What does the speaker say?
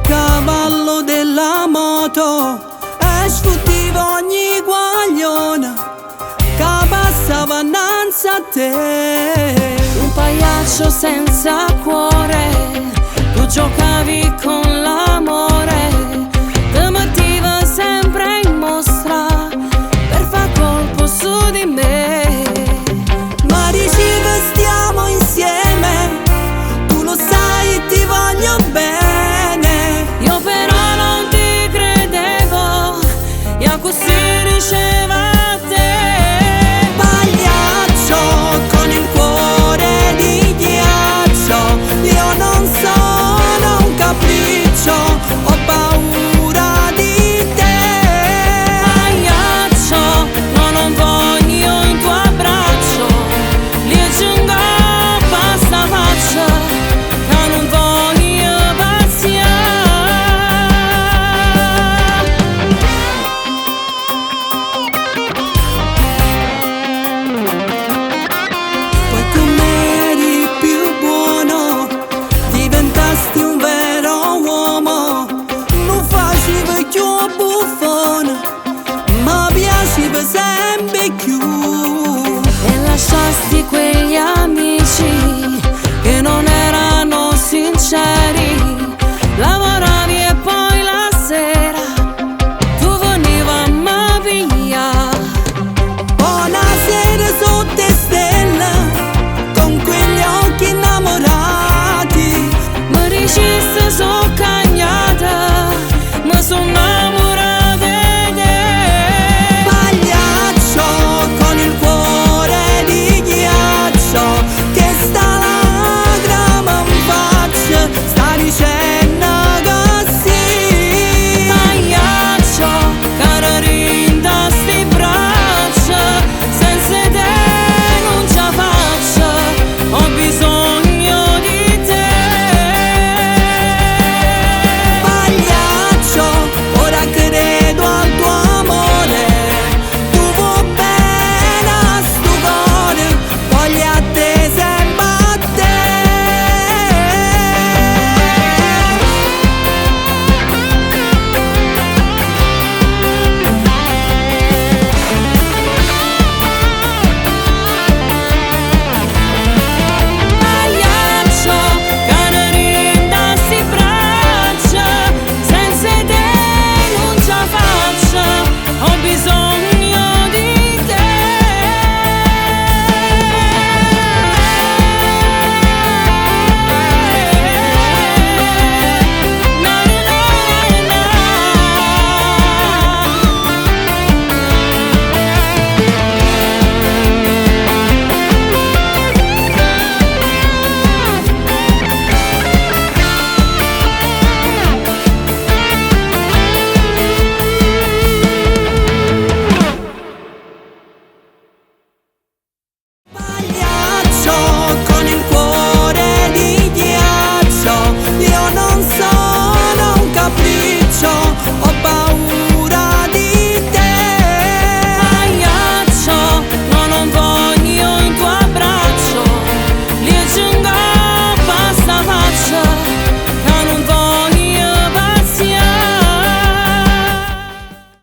cavallo della moto e sfuttivo ogni guagliona che passava innanzi a te. Un pagliaccio senza cuore, tu giocavi con l'amore, ti mettevi sempre in mostra per far colpo su di me. Ma dicevi stiamo insieme, tu lo sai ti voglio bene. Io però non ti credevo, e così diceva a te. Pagliaccio con il cuore di ghiaccio, io non sono un capriccio, ho paura di te. Pagliaccio, no, non voglio in tuo abbraccio, li aggiungo basta faccia, che non voglio pazziare. Poi tu eri più buono, diventasti un vero uomo, non facevi più buffone, ma piacevi sempre più. E lasciasti